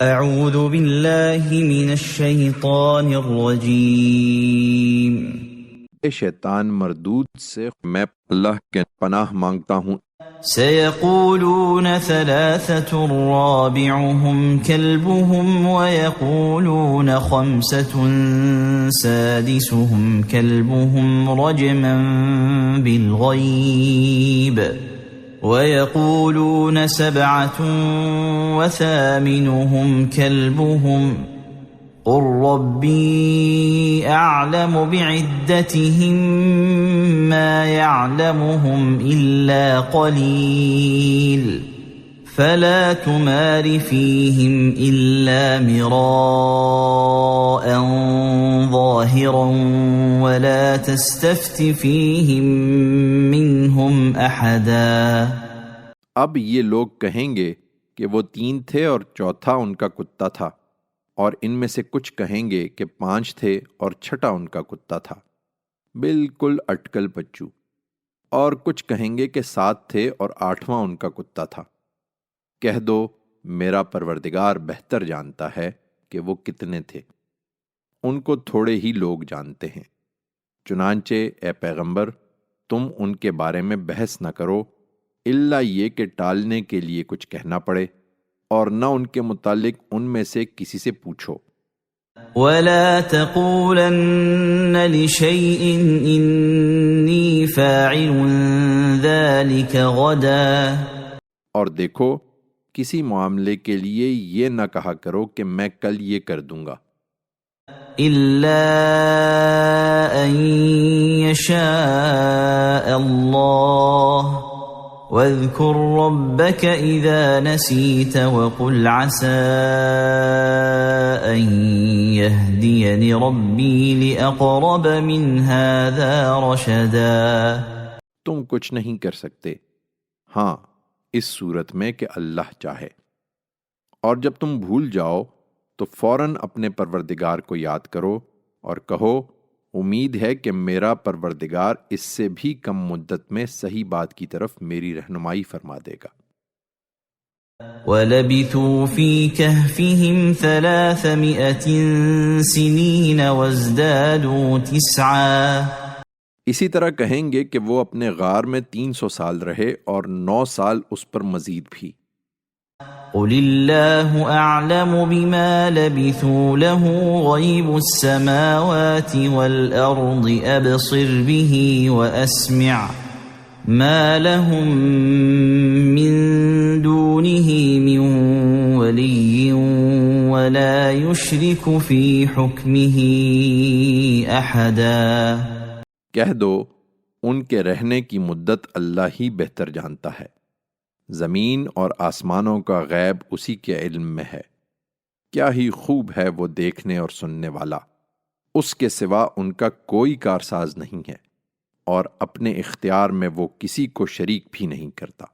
اعوذ باللہ من الشیطان الرجیم۔ شیطان مردود سے میں اللہ کے پناہ مانگتا ہوں۔ سیقولون ثلاثة رابعهم كلبهم ويقولون خمسة سادسهم كلبهم رجما بالغيب ويقولون سبعة وثامنهم كلبهم قل ربي أعلم بعدتهم ما يعلمهم إلا قليل فلا تمار فيهم إلا مراء ظاهرا ولا تستفت فيهم منهم أحدا۔ اب یہ لوگ کہیں گے کہ وہ 3 تھے اور چوتھا ان کا کتا تھا، اور ان میں سے کچھ کہیں گے کہ 5 تھے اور چھٹا ان کا کتا تھا، بالکل اٹکل پچو، اور کچھ کہیں گے کہ 7 تھے اور 8واں ان کا کتا تھا۔ کہہ دو میرا پروردگار بہتر جانتا ہے کہ وہ کتنے تھے، ان کو تھوڑے ہی لوگ جانتے ہیں۔ چنانچہ اے پیغمبر تم ان کے بارے میں بحث نہ کرو الا یہ کہ ٹالنے کے لیے کچھ کہنا پڑے، اور نہ ان کے متعلق ان میں سے کسی سے پوچھو۔ وَلَا تَقُولَنَّ لِشَيْءٍ إِنِّي فَاعِلٌ ذَلِكَ غَدًا۔ اور دیکھو کسی معاملے کے لیے یہ نہ کہا کرو کہ میں کل یہ کر دوں گا، إِلَّا أَن يَشَاءَ اللَّهُ وَاذْكُرْ رَبَّكَ إِذَا نَسِيتَ وَقُلْ عَسَىٰ أَن يَهْدِيَنِ رَبِّي لِأَقْرَبَ مِنْ هَٰذَا رَشَدًا۔ تم کچھ نہیں کر سکتے ہاں اس صورت میں کہ اللہ چاہے، اور جب تم بھول جاؤ تو فوراً اپنے پروردگار کو یاد کرو اور کہو امید ہے کہ میرا پروردگار اس سے بھی کم مدت میں صحیح بات کی طرف میری رہنمائی فرما دے گا۔ وَلَبِثُوا فِي كَهْفِهِمْ 300 سِنِينَ وَازْدَادُوا 9۔ اسی طرح کہیں گے کہ وہ اپنے غار میں 300 سال رہے اور 9 سال اس پر مزید بھی۔ قُلِ اللَّهُ أَعْلَمُ بِمَا لَبِثُوا لَهُ غَيْبُ السَّمَاوَاتِ وَالْأَرْضِ أَبْصِرْ بِهِ وَأَسْمِعْ مَا لَهُم مِّن دُونِهِ مِن وَلِيٍّ وَلَا يُشْرِكُ فِي حُكْمِهِ أَحَدًا۔ کہہ دو ان کے رہنے کی مدت اللہ ہی بہتر جانتا ہے، زمین اور آسمانوں کا غیب اسی کے علم میں ہے، کیا ہی خوب ہے وہ دیکھنے اور سننے والا، اس کے سوا ان کا کوئی کارساز نہیں ہے، اور اپنے اختیار میں وہ کسی کو شریک بھی نہیں کرتا۔